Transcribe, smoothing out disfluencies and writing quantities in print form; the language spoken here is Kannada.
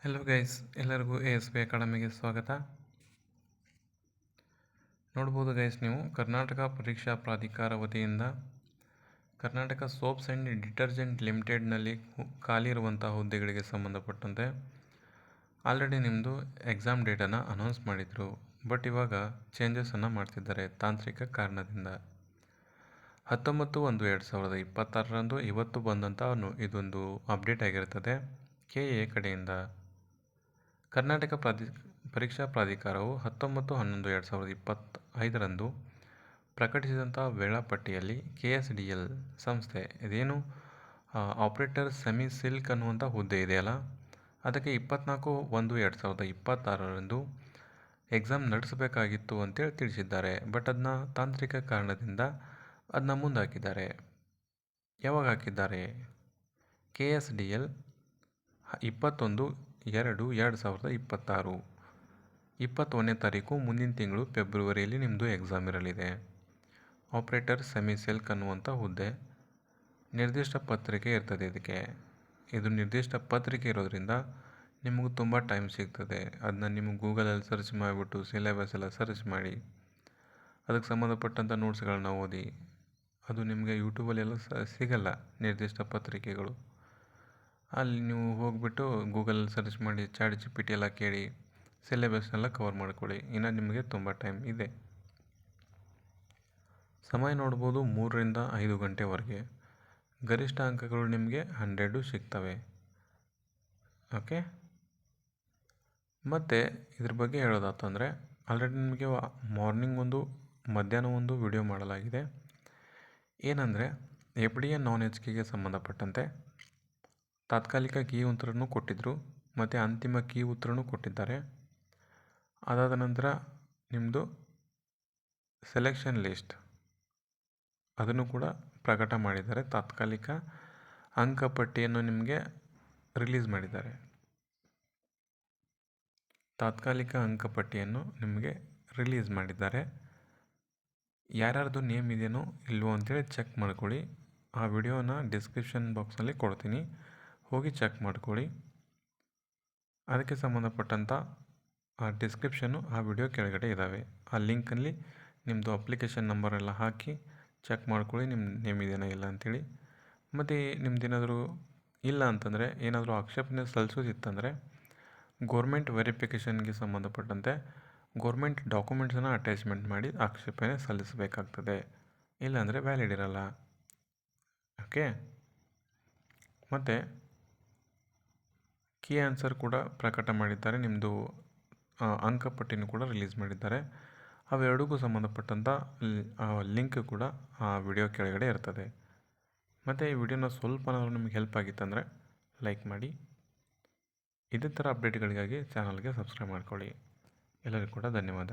ಹೆಲೋ ಗೈಸ್, ಎಲ್ಲರಿಗೂ ASP ಅಕಾಡೆಮಿಗೆ ಸ್ವಾಗತ. ನೋಡ್ಬೋದು ಗೈಸ್, ನೀವು ಕರ್ನಾಟಕ ಪರೀಕ್ಷಾ ಪ್ರಾಧಿಕಾರ ವತಿಯಿಂದ ಕರ್ನಾಟಕ ಸೋಪ್ಸ್ ಆ್ಯಂಡ್ ಡಿಟರ್ಜೆಂಟ್ ಲಿಮಿಟೆಡ್ನಲ್ಲಿ ಖಾಲಿ ಇರುವಂಥ ಹುದ್ದೆಗಳಿಗೆ ಸಂಬಂಧಪಟ್ಟಂತೆ ಆಲ್ರೆಡಿ ನಿಮ್ಮದು ಎಕ್ಸಾಮ್ ಡೇಟನ್ನು ಅನೌನ್ಸ್ ಮಾಡಿದರು. ಬಟ್ ಇವಾಗ ಚೇಂಜಸನ್ನು ಮಾಡ್ತಿದ್ದಾರೆ ತಾಂತ್ರಿಕ ಕಾರಣದಿಂದ. 19/1/2026 ಇವತ್ತು ಬಂದಂಥ ಇದೊಂದು ಅಪ್ಡೇಟ್ ಆಗಿರ್ತದೆ KA ಕಡೆಯಿಂದ. ಕರ್ನಾಟಕ ಪರೀಕ್ಷಾ ಪ್ರಾಧಿಕಾರವು 19/11/2025 ಪ್ರಕಟಿಸಿದಂಥ ವೇಳಾಪಟ್ಟಿಯಲ್ಲಿ KSDL ಸಂಸ್ಥೆ ಇದೇನು ಆಪರೇಟರ್ ಸೆಮಿ ಸಿಲ್ಕ್ ಅನ್ನುವಂಥ ಹುದ್ದೆ ಇದೆಯಲ್ಲ, ಅದಕ್ಕೆ 24/1/2026 ಎಕ್ಸಾಮ್ ನಡೆಸಬೇಕಾಗಿತ್ತು ಅಂತೇಳಿ ತಿಳಿಸಿದ್ದಾರೆ. ಬಟ್ ಅದನ್ನ ತಾಂತ್ರಿಕ ಕಾರಣದಿಂದ ಅದನ್ನ ಮುಂದೆ ಹಾಕಿದ್ದಾರೆ. ಯಾವಾಗ ಹಾಕಿದ್ದಾರೆ? KSDL 21/2/2026 21ನೇ ತಾರೀಕು ಮುಂದಿನ ತಿಂಗಳು ಫೆಬ್ರವರಿಯಲ್ಲಿ ನಿಮ್ಮದು ಎಕ್ಸಾಮ್ ಇರಲಿದೆ. ಆಪರೇಟರ್ ಸೆಮಿ ಸಿಲ್ಕ್ ಅನ್ನುವಂಥ ಹುದ್ದೆ ನಿರ್ದಿಷ್ಟ ಪತ್ರಿಕೆ ಇರ್ತದೆ. ಇದು ನಿರ್ದಿಷ್ಟ ಪತ್ರಿಕೆ ಇರೋದ್ರಿಂದ ನಿಮಗೂ ತುಂಬ ಟೈಮ್ ಸಿಗ್ತದೆ. ಅದನ್ನ ನಿಮಗೆ ಗೂಗಲಲ್ಲಿ ಸರ್ಚ್ ಮಾಡಿಬಿಟ್ಟು ಸಿಲೆಬಸ್ ಎಲ್ಲ ಸರ್ಚ್ ಮಾಡಿ ಅದಕ್ಕೆ ಸಂಬಂಧಪಟ್ಟಂಥ ನೋಟ್ಸ್ಗಳನ್ನ ಓದಿ. ಅದು ನಿಮಗೆ ಯೂಟ್ಯೂಬಲ್ಲೆಲ್ಲ ಸಿಗಲ್ಲ ನಿರ್ದಿಷ್ಟ ಪತ್ರಿಕೆಗಳು. ಅಲ್ಲಿ ನೀವು ಹೋಗಿಬಿಟ್ಟು ಗೂಗಲಲ್ಲಿ ಸರ್ಚ್ ಮಾಡಿ ChatGPT ಎಲ್ಲ ಕೇಳಿ ಸಿಲೆಬಸ್ನೆಲ್ಲ ಕವರ್ ಮಾಡ್ಕೊಳ್ಳಿ. ಇನ್ನು ನಿಮಗೆ ತುಂಬ ಟೈಮ್ ಇದೆ. ಸಮಯ ನೋಡ್ಬೋದು 3ರಿಂದ 5 ಗಂಟೆವರೆಗೆ. ಗರಿಷ್ಠ ಅಂಕಗಳು ನಿಮಗೆ 100 ಸಿಗ್ತವೆ. ಓಕೆ, ಮತ್ತು ಇದ್ರ ಬಗ್ಗೆ ಹೇಳೋದಾತಂದರೆ ಆಲ್ರೆಡಿ ನಿಮಗೆ ಮಾರ್ನಿಂಗ್ ಒಂದು ಮಧ್ಯಾಹ್ನ ಒಂದು ವಿಡಿಯೋ ಮಾಡಲಾಗಿದೆ. ಏನಂದರೆ FDA non-HKಗೆ ಸಂಬಂಧಪಟ್ಟಂತೆ ತಾತ್ಕಾಲಿಕ ಕೀ ಉತ್ತರನೂ ಕೊಟ್ಟಿದ್ದರು ಮತ್ತು ಅಂತಿಮ ಕೀ ಉತ್ತರನೂ ಕೊಟ್ಟಿದ್ದಾರೆ. ಅದಾದ ನಂತರ ನಿಮ್ಮದು ಸೆಲೆಕ್ಷನ್ ಲಿಸ್ಟ್ ಅದನ್ನು ಕೂಡ ಪ್ರಕಟ ಮಾಡಿದ್ದಾರೆ. ತಾತ್ಕಾಲಿಕ ಅಂಕಪಟ್ಟಿಯನ್ನು ನಿಮಗೆ ರಿಲೀಸ್ ಮಾಡಿದ್ದಾರೆ. ಯಾರ್ಯಾರ್ದು ನೇಮ್ ಇದೆಯೋ ಇಲ್ವೋ ಅಂತೇಳಿ ಚೆಕ್ ಮಾಡ್ಕೊಳ್ಳಿ. ಆ ವಿಡಿಯೋನ ಡಿಸ್ಕ್ರಿಪ್ಷನ್ ಬಾಕ್ಸಲ್ಲಿ ಕೊಡ್ತೀನಿ, ಹೋಗಿ ಚೆಕ್ ಮಾಡ್ಕೊಳ್ಳಿ. ಅದಕ್ಕೆ ಸಂಬಂಧಪಟ್ಟಂಥ ಆ ಡಿಸ್ಕ್ರಿಪ್ಷನ್ನು ಆ ವಿಡಿಯೋ ಕೆಳಗಡೆ ಇದ್ದಾವೆ. ಆ ಲಿಂಕಲ್ಲಿ ನಿಮ್ಮದು ಅಪ್ಲಿಕೇಶನ್ ನಂಬರೆಲ್ಲ ಹಾಕಿ ಚೆಕ್ ಮಾಡ್ಕೊಳ್ಳಿ ನಿಮ್ಮ ನೇಮ್ ಇದೆಯಾ ಇಲ್ಲ ಅಂಥೇಳಿ. ಮತ್ತು ನಿಮ್ಮದೇನಾದರೂ ಇಲ್ಲ ಅಂತಂದರೆ ಏನಾದರೂ ಆಕ್ಷೇಪಣೆ ಸಲ್ಲಿಸೋದಿತ್ತಂದರೆ ಗೋರ್ಮೆಂಟ್ ವೆರಿಫಿಕೇಷನ್ಗೆ ಸಂಬಂಧಪಟ್ಟಂತೆ ಗೋರ್ಮೆಂಟ್ ಡಾಕ್ಯುಮೆಂಟ್ಸನ್ನು ಅಟ್ಯಾಚ್ಮೆಂಟ್ ಮಾಡಿ ಆಕ್ಷೇಪಣೆ ಸಲ್ಲಿಸಬೇಕಾಗ್ತದೆ. ಇಲ್ಲಾಂದರೆ ವ್ಯಾಲಿಡ್ ಇರಲ್ಲ. ಓಕೆ, ಮತ್ತು ಕೀ ಆನ್ಸರ್ ಕೂಡ ಪ್ರಕಟ ಮಾಡಿದ್ದಾರೆ. ನಿಮ್ಮದು ಅಂಕಪಟ್ಟಿನೂ ಕೂಡ ರಿಲೀಸ್ ಮಾಡಿದ್ದಾರೆ. ಅವೆರಡಿಗೂ ಸಂಬಂಧಪಟ್ಟಂಥ ಲಿಂಕ್ ಕೂಡ ಆ ವಿಡಿಯೋ ಕೆಳಗಡೆ ಇರ್ತದೆ. ಮತ್ತು ಈ ವಿಡಿಯೋನ ಸ್ವಲ್ಪನಾದರೂ ನಿಮಗೆ ಹೆಲ್ಪ್ ಆಗಿತ್ತಂದರೆ ಲೈಕ್ ಮಾಡಿ. ಇದೇ ಥರ ಅಪ್ಡೇಟ್ಗಳಿಗಾಗಿ ಚಾನಲ್ಗೆ ಸಬ್ಸ್ಕ್ರೈಬ್ ಮಾಡ್ಕೊಳ್ಳಿ. ಎಲ್ಲರಿಗೂ ಕೂಡ ಧನ್ಯವಾದ.